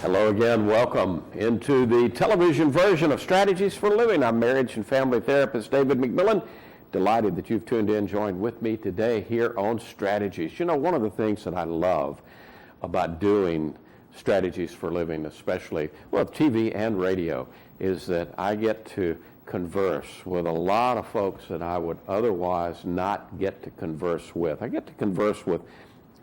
Hello again. Welcome into the television version of Strategies for Living. I'm marriage and family therapist David McMillan. Delighted that you've tuned in, joined with me today here on Strategies. You know, one of the things that I love about doing Strategies for Living, especially, well, TV and radio, is that I get to converse with a lot of folks that I would otherwise not get to converse with. I get to converse with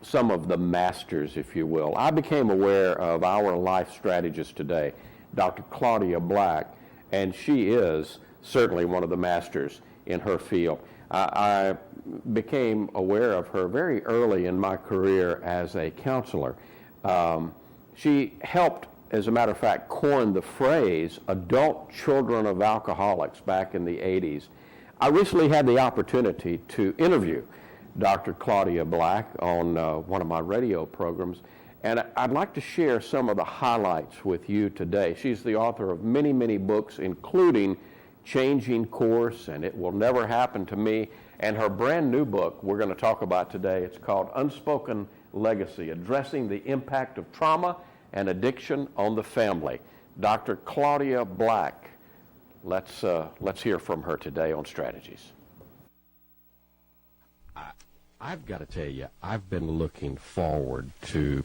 some of the masters, if you will. I became aware of our life strategist today, Dr. Claudia Black, and she is certainly one of the masters in her field. I became aware of her very early in my career as a counselor. She helped, as a matter of fact, coin the phrase adult children of alcoholics back in the 80s. I recently had the opportunity to interview Dr. Claudia Black on one of my radio programs, and I'd like to share some of the highlights with you today. She's the author of many, many books, including Changing Course and It Will Never Happen to Me, and her brand new book we're going to talk about today. It's called Unspoken Legacy, Addressing the Impact of Trauma and Addiction on the Family. Dr. Claudia Black, let's hear from her today on Strategies. I've got to tell you, I've been looking forward to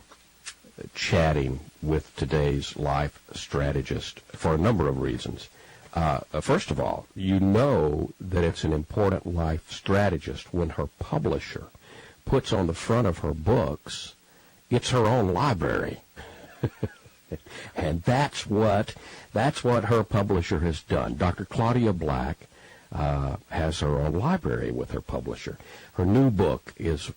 chatting with today's life strategist for a number of reasons. First of all, you know that it's an important life strategist when her publisher puts on the front of her books, it's her own library. And that's what her publisher has done. Dr. Claudia Black has her own library with her publisher. Her new book is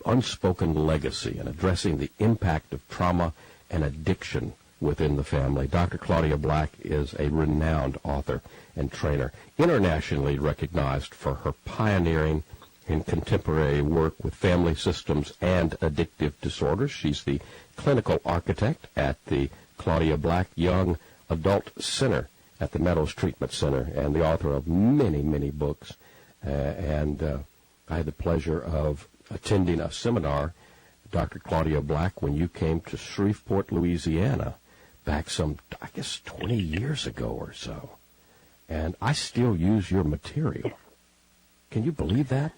Unspoken Legacy and Addressing the Impact of Trauma and Addiction Within the Family. Dr. Claudia Black is a renowned author and trainer, internationally recognized for her pioneering in contemporary work with family systems and addictive disorders. She's the clinical architect at the Claudia Black Young Adult Center at the Meadows Treatment Center, and the author of many, many books. I had the pleasure of attending a seminar, Dr. Claudia Black, when you came to Shreveport, Louisiana, back some, I guess, 20 years ago or so. And I still use your material. Can you believe that?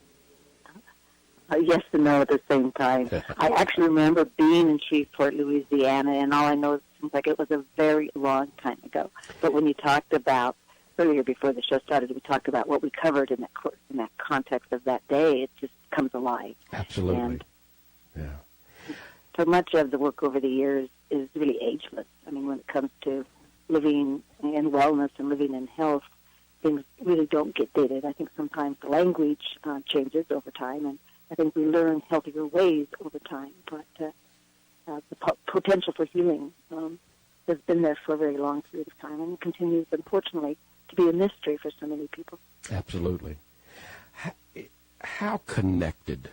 Yes and no at the same time. I actually remember being in Shreveport, Louisiana, and all I know seems like it was a very long time ago. But when you talked about, earlier before the show started, we talked about what we covered in that context of that day, it just comes alive. Absolutely. And yeah. So much of the work over the years is really ageless. I mean, when it comes to living in wellness and living in health, things really don't get dated. I think sometimes the language changes over time, and I think we learn healthier ways over time, but the potential for healing has been there for a very long period of time, and it continues, unfortunately, to be a mystery for so many people. Absolutely. How connected,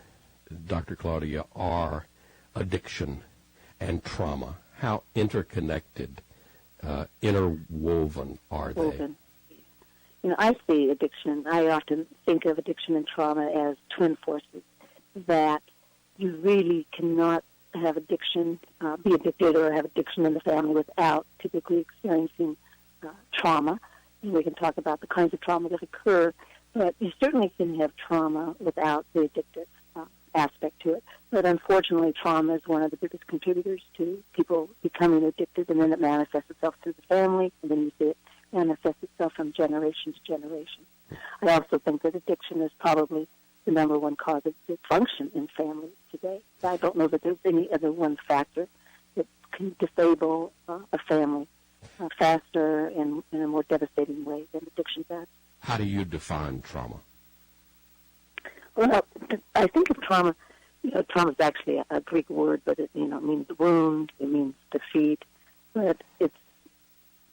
Dr. Claudia, are addiction and trauma? How interconnected, interwoven are they? You know, I see addiction, I often think of addiction and trauma as twin forces, that you really cannot have addiction, be addicted or have addiction in the family without typically experiencing trauma. And we can talk about the kinds of trauma that occur, but you certainly can have trauma without the addictive aspect to it. But unfortunately, trauma is one of the biggest contributors to people becoming addicted, and then it manifests itself through the family, and then you see it manifest itself from generation to generation. I also think that addiction is probably the number one cause of dysfunction in families today. I don't know that there's any other one factor that can disable a family faster and in a more devastating way than addiction does. How do you define trauma? Well, I think of trauma, trauma is actually a Greek word, but it, means wound, it means defeat, but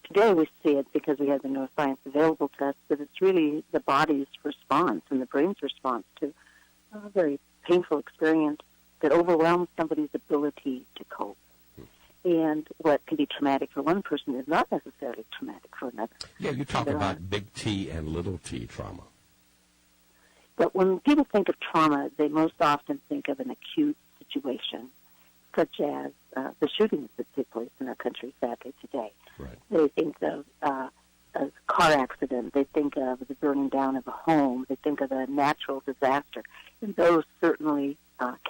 today we see it because we have the neuroscience available to us, that it's really the body's response and the brain's response to a very painful experience that overwhelms somebody's ability to cope. And what can be traumatic for one person is not necessarily traumatic for another. Yeah, you talk about big T and little t trauma. But when people think of trauma, they most often think of an acute situation. such as the shootings that take place in our country, sadly, today. Right. They think of a car accident. They think of the burning down of a home. They think of a natural disaster. And those certainly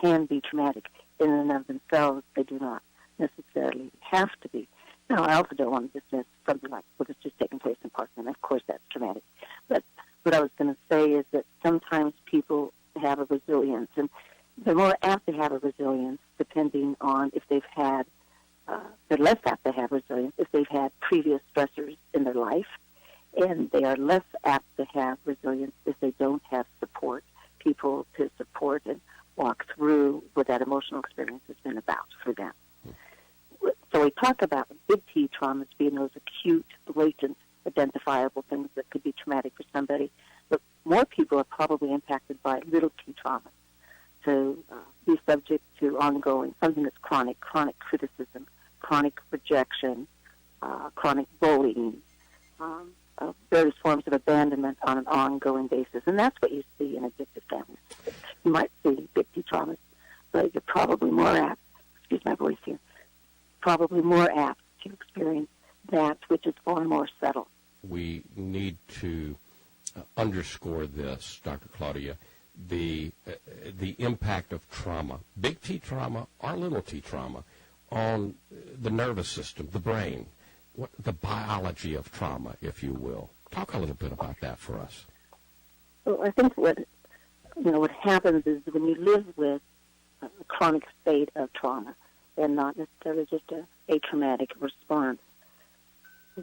can be traumatic in and of themselves. They do not necessarily have to be. Now, I also don't want to dismiss something like what has just taken place in Parkland. Of course, that's traumatic. But what I was going to say is that sometimes people have a resilience, and they're more apt to have a resilience depending on if they've had, they're less apt to have resilience if they've had previous stressors in their life, and they are less apt to have resilience if they don't have support, people to support and walk through what that emotional experience has been about for them. So we talk about big T traumas being those acute, blatant, identifiable things that could be traumatic for somebody, but more people are probably impacted by little T traumas. To be subject to ongoing, something that's chronic criticism, chronic rejection, chronic bullying, various forms of abandonment on an ongoing basis. And that's what you see in addictive families. You might see big T traumas, but you're probably more apt, excuse my voice here, probably more apt to experience that which is far more subtle. We need to underscore this, Dr. Claudia, the impact of trauma, big T trauma or little T trauma, on the nervous system, the brain, the biology of trauma, if you will. Talk a little bit about that for us. Well, I think what happens is when you live with a chronic state of trauma and not necessarily just a traumatic response,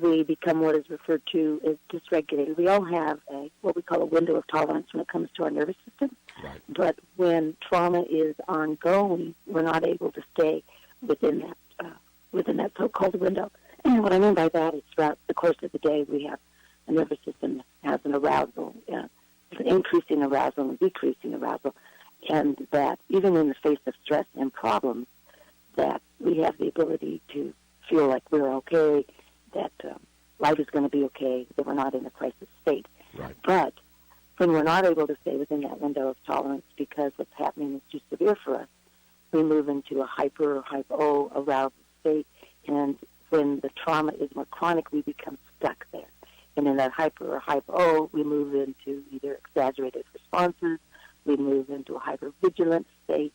we become what is referred to as dysregulated. We all have what we call a window of tolerance when it comes to our nervous system. Right. But when trauma is ongoing, we're not able to stay within that so-called window. And what I mean by that is throughout the course of the day, we have a nervous system that has an arousal, an increasing arousal and decreasing arousal, and that even in the face of stress and problems, that we have the ability to feel like we're okay, that life is going to be okay, that we're not in a crisis state. Right. But when we're not able to stay within that window of tolerance because what's happening is too severe for us, we move into a hypo arousal state, and when the trauma is more chronic, we become stuck there. And in that hypo, we move into either exaggerated responses, we move into a hypervigilant state,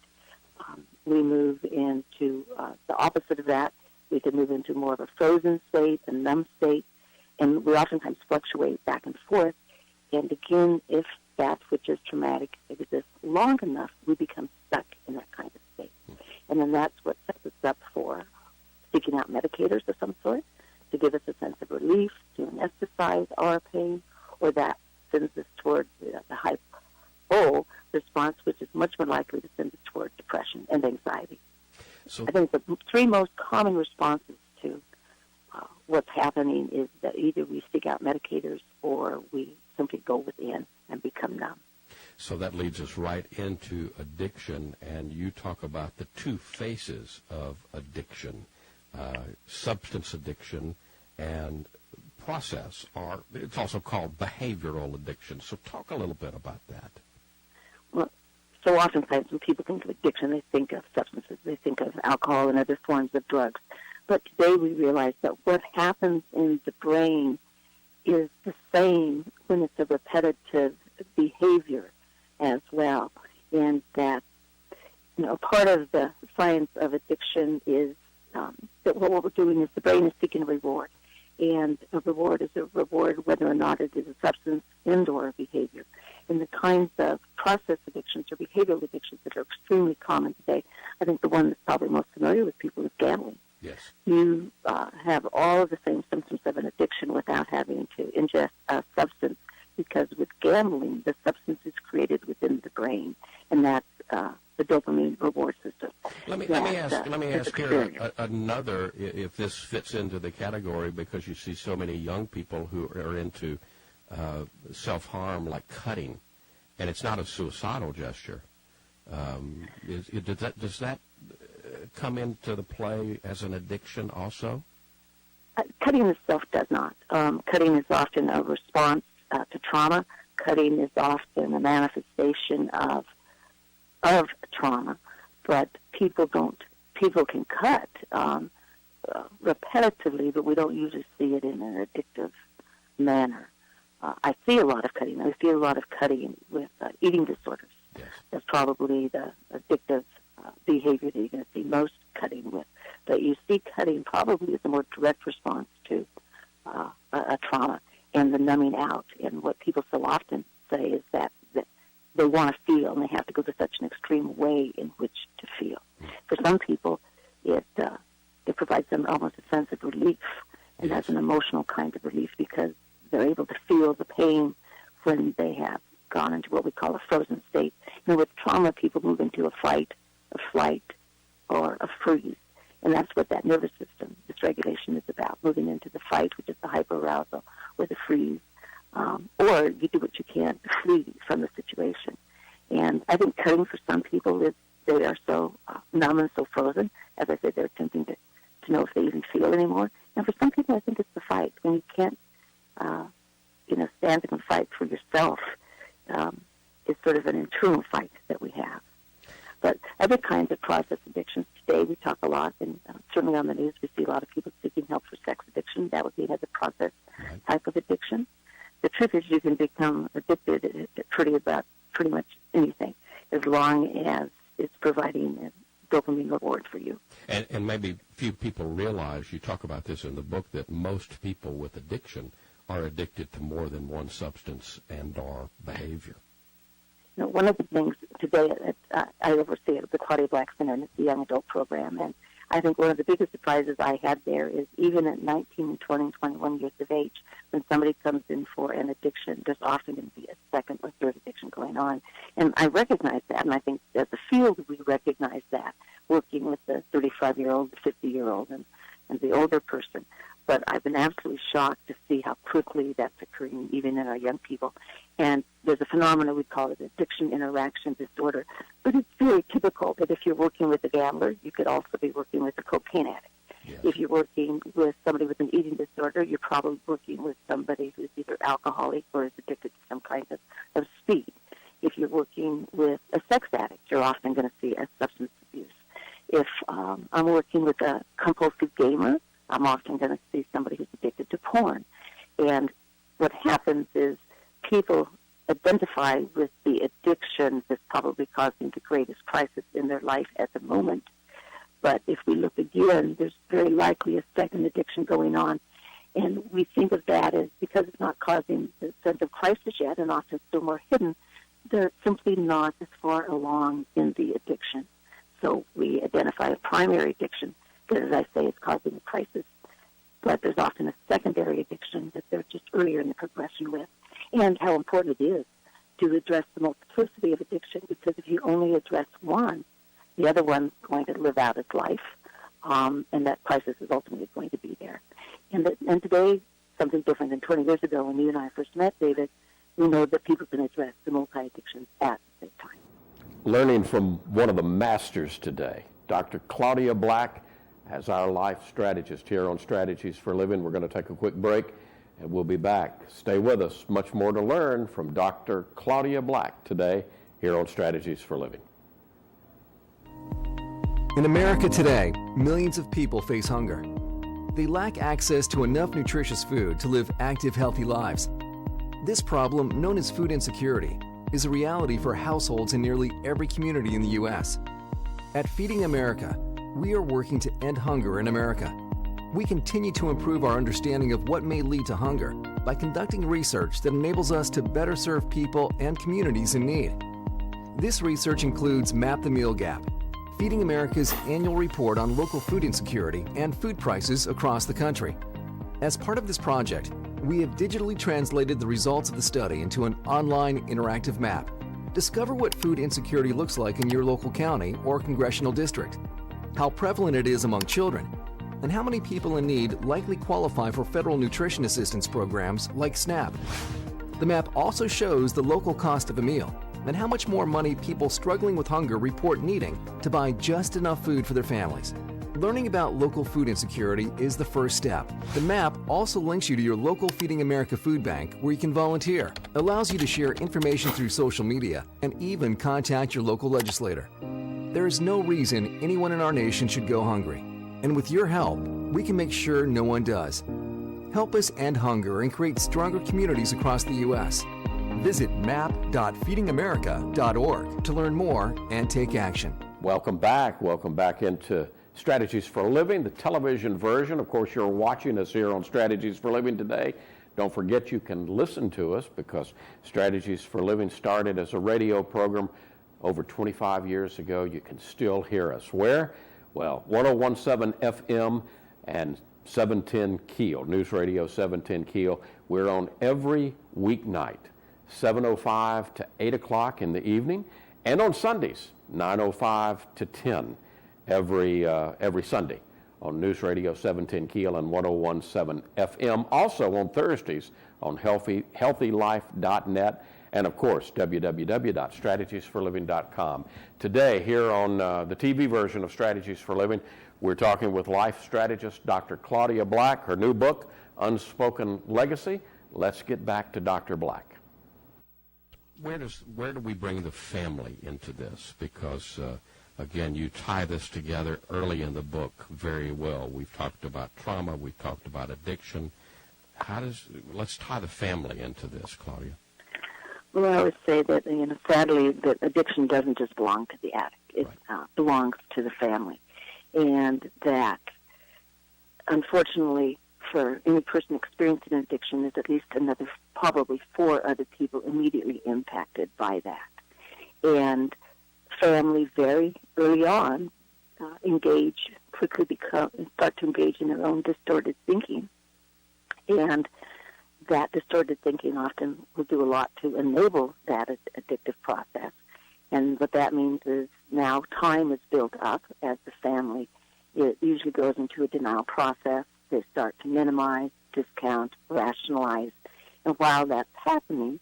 we move into the opposite of that. We can move into more of a frozen state, a numb state, and we oftentimes fluctuate back and forth. And again, if that which is traumatic exists long enough, we become stuck in that kind of state. And then that's what sets us up for seeking out medicators of some sort to give us a sense of relief, to anesthetize our pain, or that sends us towards the hypo response, which is much more likely to send us toward depression and anxiety. So I think the three most common responses to what's happening is that either we seek out medicators or we simply go within and become numb. So that leads us right into addiction, and you talk about the two faces of addiction, substance addiction and process, or it's also called behavioral addiction. So talk a little bit about that. Well, so oftentimes when people think of addiction, they think of substances, they think of alcohol and other forms of drugs. But today we realize that what happens in the brain is the same when it's a repetitive behavior as well. And that, part of the science of addiction is that what we're doing is the brain is seeking a reward. And a reward is a reward whether or not it is a substance and or a behavior. And the kinds of process addictions or behavioral addictions that are extremely common today, I think the one that's probably most familiar with people is gambling. Yes. You have all of the same symptoms of an addiction without having to ingest a substance, because with gambling, the substance is created within the brain, and that's the dopamine reward system. Let me ask here another, if this fits into the category, because you see so many young people who are into self-harm, like cutting, and it's not a suicidal gesture. Does that come into the play as an addiction also? Cutting itself does not. Cutting is often a response to trauma. Cutting is often a manifestation of trauma, but people don't people can cut repetitively, but we don't usually see it in an addictive manner. I see a lot of cutting. I see a lot of cutting with eating disorders. Yes. That's probably the addictive behavior that you're going to see most cutting with. But you see cutting probably as a more direct response to a trauma and the numbing out. And what people so often say is that they want to feel, and they have to go to such an extreme way in which to feel. For some people, it provides them almost a sense of relief, and that's an emotional kind of relief because they're able to feel the pain when they have gone into what we call a frozen state. With trauma, people move into a fight, a flight, or a freeze. And that's what that nervous system dysregulation is about, moving into the fight, which is the hyperarousal, or the freeze. Or you do what you can to flee from the situation. And I think cutting for some people is they are so numb and so frozen. As I said, they're attempting to know if they even feel anymore. And for some people, I think it's the fight. When you can't, stand and fight for yourself, it's sort of an internal fight that we have. But other kinds of process addictions today, we talk a lot, and certainly on the news, we see a lot of people seeking help for sex addiction. That would be another process type of addiction. The truth is you can become addicted to pretty much anything as long as it's providing a dopamine reward for you. And maybe few people realize, you talk about this in the book, that most people with addiction are addicted to more than one substance and or behavior. One of the things today, I oversee it at the Claudia Black Center, and it's the young adult program, and I think one of the biggest surprises I had there is even at 19, 20, 21 years of age, when somebody comes in for an addiction, there's often going to be a second or third addiction going on. And I recognize that, and I think as a field we recognize that, working with the 35-year-old, the 50-year-old, and the older person. But I've been absolutely shocked to see how quickly that's occurring even in our young people. And there's a phenomenon, we call it addiction interaction disorder. But it's very typical that if you're working with a gambler, you could also be working with a cocaine addict. Yes. If you're working with somebody with an eating disorder, you're probably working with somebody who's either alcoholic or is addicted to some kind of speed. If you're working with a sex addict, you're often going to see a substance abuse. If I'm working with a compulsive gamer, I'm often going to see somebody who's addicted to porn. And what happens is people identify with the addiction that's probably causing the greatest crisis in their life at the moment. But if we look again, there's very likely a second addiction going on. And we think of that as, because it's not causing the sense of crisis yet, and often still more hidden, they're simply not as far along in the addiction. So we identify a primary addiction that, as I say, is causing a crisis. But there's often a secondary addiction that they're just earlier in the progression with. And how important it is to address the multiplicity of addiction, because if you only address one, the other one's going to live out its life, and that crisis is ultimately going to be there. And today, something different than 20 years ago when you and I first met, David, we know that people can address the multi-addictions at the same time. Learning from one of the masters today, Dr. Claudia Black, as our life strategist here on Strategies for Living. We're going to take a quick break, and we'll be back. Stay with us. Much more to learn from Dr. Claudia Black today here on Strategies for Living. In America today, millions of people face hunger. They lack access to enough nutritious food to live active, healthy lives. This problem, known as food insecurity, is a reality for households in nearly every community in the U.S. At Feeding America, we are working to end hunger in America. We continue to improve our understanding of what may lead to hunger by conducting research that enables us to better serve people and communities in need. This research includes Map the Meal Gap, Feeding America's annual report on local food insecurity and food prices across the country. As part of this project, we have digitally translated the results of the study into an online interactive map. Discover what food insecurity looks like in your local county or congressional district, how prevalent it is among children, and how many people in need likely qualify for federal nutrition assistance programs like SNAP. The map also shows the local cost of a meal and how much more money people struggling with hunger report needing to buy just enough food for their families. Learning about local food insecurity is the first step. The map also links you to your local Feeding America food bank where you can volunteer, allows you to share information through social media, and even contact your local legislator. There is no reason anyone in our nation should go hungry. And with your help, we can make sure no one does. Help us end hunger and create stronger communities across the U.S. Visit map.feedingamerica.org to learn more and take action. Welcome back. Welcome back into Strategies for a Living, the television version. Of course, you're watching us here on Strategies for Living today. Don't forget you can listen to us because Strategies for Living started as a radio program over 25 years ago. You can still hear us. Where? Well, 1017 FM and 710 Keel, News Radio 710 Keel. We're on every weeknight, 7:05 to 8 o'clock in the evening, and on Sundays, 9:05 to 10 every Sunday on News Radio 710 Keel and 1017 FM. Also on Thursdays on healthylife.net and, of course, www.strategiesforliving.com. Today, here on the TV version of Strategies for Living, we're talking with life strategist Dr. Claudia Black, her new book, Unspoken Legacy. Let's get back to Dr. Black. Where do we bring the family into this? Because, again, you tie this together early in the book very well. We've talked about trauma. We've talked about addiction. Let's tie the family into this, Claudia. Well, I would say that, sadly, that addiction doesn't just belong to the addict. It belongs to the family. And that, unfortunately, for any person experiencing an addiction, is at least another, probably 4 other people immediately impacted by that. And family very early on start to engage in their own distorted thinking. And that distorted thinking often will do a lot to enable that addictive process. And what that means is now time is built up as the family. It usually goes into a denial process. They start to minimize, discount, rationalize. And while that's happening,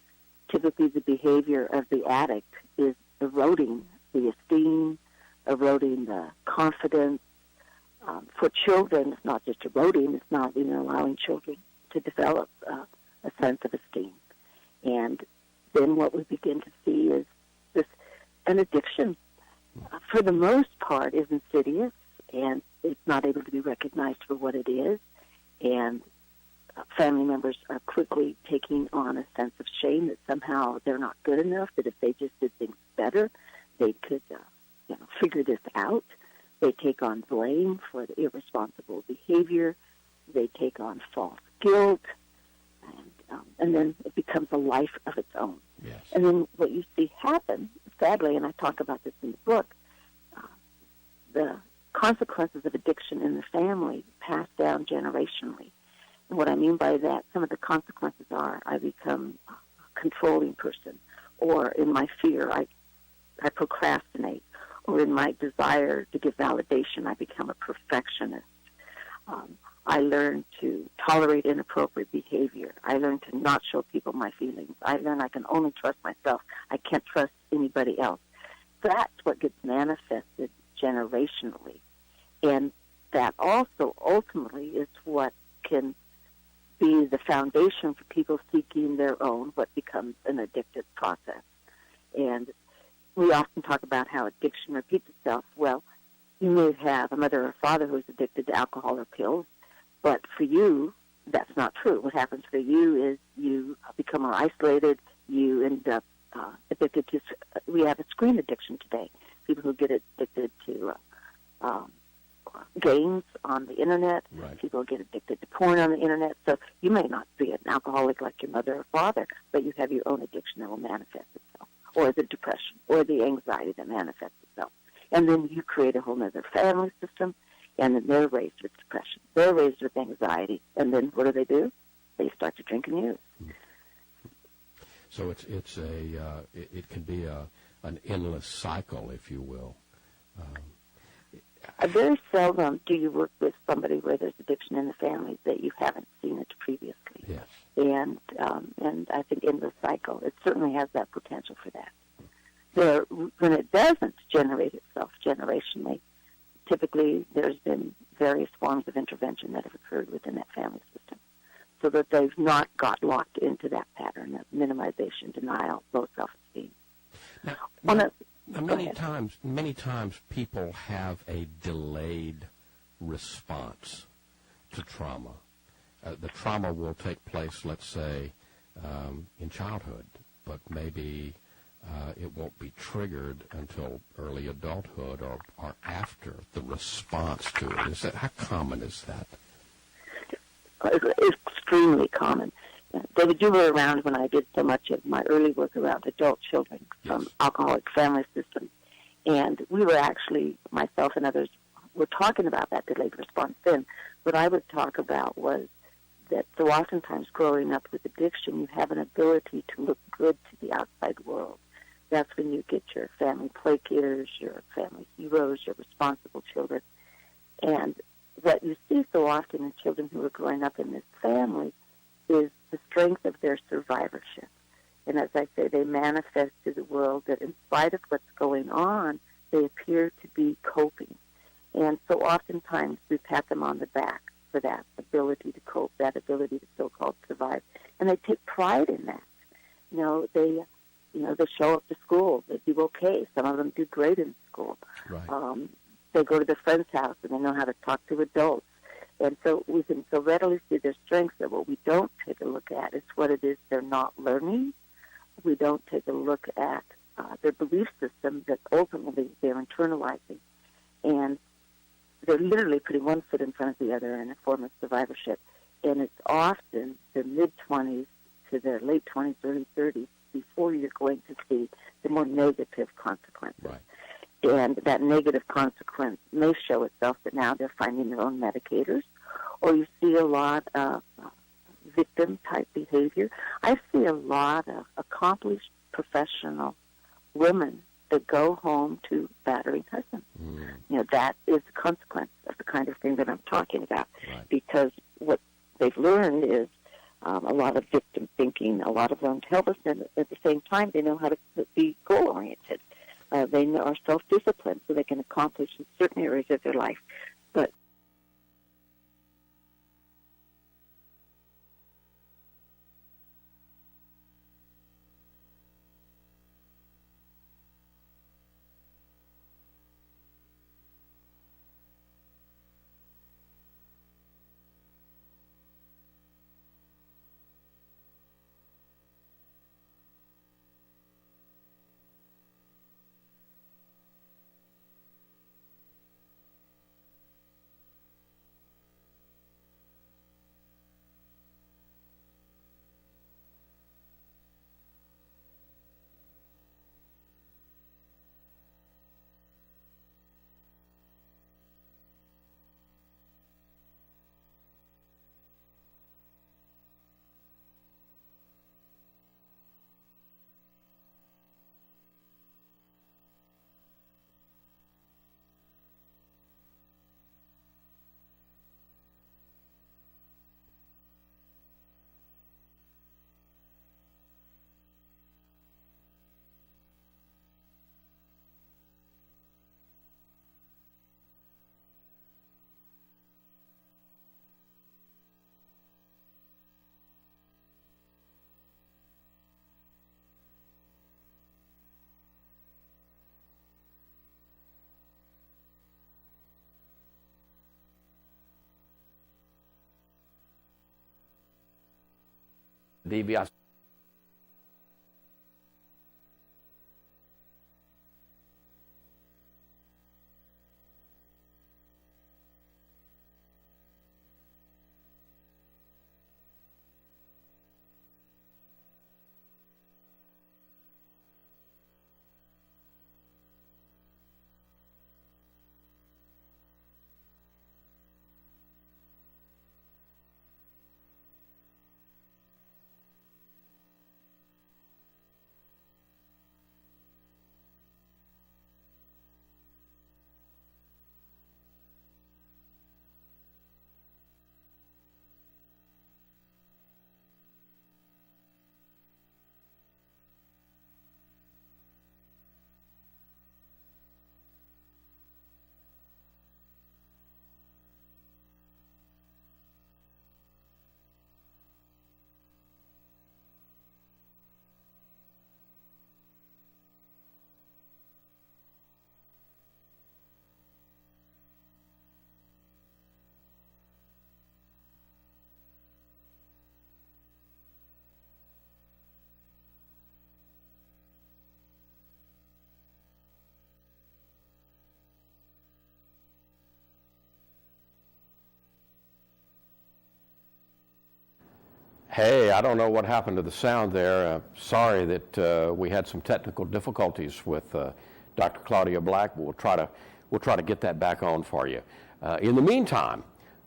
typically the behavior of the addict is eroding the esteem, eroding the confidence. For children, it's not just eroding, it's not even allowing children to develop a sense of esteem. And then what we begin to see is an addiction, for the most part, is insidious, and it's not able to be recognized for what it is. And family members are quickly taking on a sense of shame that somehow they're not good enough, that if they just did things better, they could figure this out. They take on blame for the irresponsible behavior. They take on false guilt, and then it becomes a life of its own. Yes. And then what you see happen, sadly, and I talk about this in the book, the consequences of addiction in the family pass down generationally. And what I mean by that, some of the consequences are I become a controlling person, or in my fear, I procrastinate, or in my desire to give validation, I become a perfectionist. I learn to tolerate inappropriate behavior. I learn to not show people my feelings. I learn I can only trust myself. I can't trust anybody else. That's what gets manifested generationally. And that also ultimately is what can be the foundation for people seeking their own, what becomes an addictive process. And we often talk about how addiction repeats itself. Well, you may have a mother or father who's addicted to alcohol or pills, but for you, that's not true. What happens for you is you become more isolated. You end up addicted to, we have a screen addiction today. People who get addicted to games on the Internet. Right. People get addicted to porn on the Internet. So you may not be an alcoholic like your mother or father, but you have your own addiction that will manifest itself, or the depression, or the anxiety that manifests itself. And then you create a whole other family system, and then they're raised with depression. They're raised with anxiety. And then what do? They start to drink and use. So it can be an endless cycle, if you will. Very seldom do you work with somebody where there's addiction in the family that you haven't seen it previously. Yes. And I think endless cycle, it certainly has that potential for that. When it doesn't generate itself generationally, typically there's been various forms of intervention that have occurred within that family system, so that they've not got locked into that pattern of minimization, denial, low self-esteem. Many times people have a delayed response to trauma. The trauma will take place, let's say, in childhood, but maybe it won't be triggered until early adulthood or after the response to it. How common is that? It's extremely common. David, you were around when I did so much of my early work around adult children from alcoholic family systems. And we were actually, myself and others, were talking about that delayed response then. What I would talk about was that so oftentimes growing up with addiction, you have an ability to look good to the outside world. That's when you get your family placaters, your family heroes, your responsible children. And what you see so often in children who are growing up in this family is the strength of their survivorship. And as I say, they manifest to the world that in spite of what's going on, they appear to be coping. And so oftentimes we pat them on the back for that ability to cope, that ability to so-called survive. And they take pride in that. They show up to school. They do okay. Some of them do great in school. Right. They go to their friend's house and they know how to talk to adults. And so we can so readily see their strengths that what we don't take a look at is what it is they're not learning. We don't take a look at their belief system that ultimately they're internalizing. And they're literally putting one foot in front of the other in a form of survivorship. And it's often their mid-20s to their late 20s, early 30s before you're going to see the more negative consequences. Right. And that negative consequence may show itself that now they're finding their own medicators, or you see a lot of victim-type behavior. I see a lot of accomplished professional women that go home to battering husbands. That is the consequence of the kind of thing that I'm talking about, Right. because what they've learned is a lot of victim thinking, a lot of learned helplessness, and at the same time they know how to be goal-oriented. They are self-disciplined, so they can accomplish in certain areas of their life. But DBS. Hey, I don't know what happened to the sound there. Sorry that we had some technical difficulties with Dr. Claudia Black. We'll try to get that back on for you. In the meantime,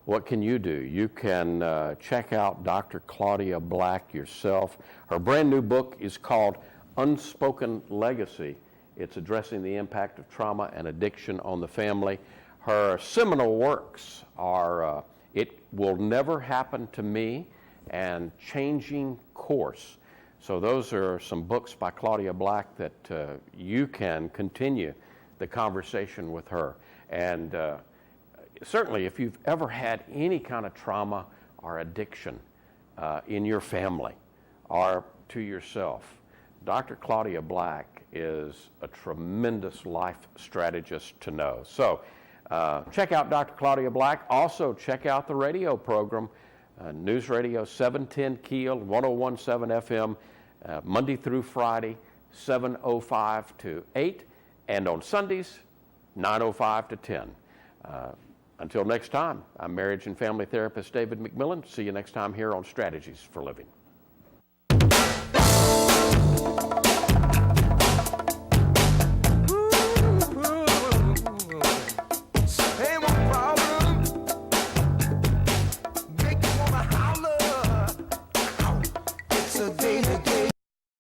what can you do? You can check out Dr. Claudia Black yourself. Her brand new book is called Unspoken Legacy. It's addressing the impact of trauma and addiction on the family. Her seminal works are It Will Never Happen to Me and Changing Course. So those are some books by Claudia Black that you can continue the conversation with her. And certainly if you've ever had any kind of trauma or addiction in your family or to yourself, Dr. Claudia Black is a tremendous life strategist to know. So check out Dr. Claudia Black. Also check out the radio program, News Radio 710 Keel, 1017 FM, Monday through Friday, 7:05 to 8, and on Sundays, 9:05 to 10. Until next time, I'm marriage and family therapist David McMillan. See you next time here on Strategies for Living.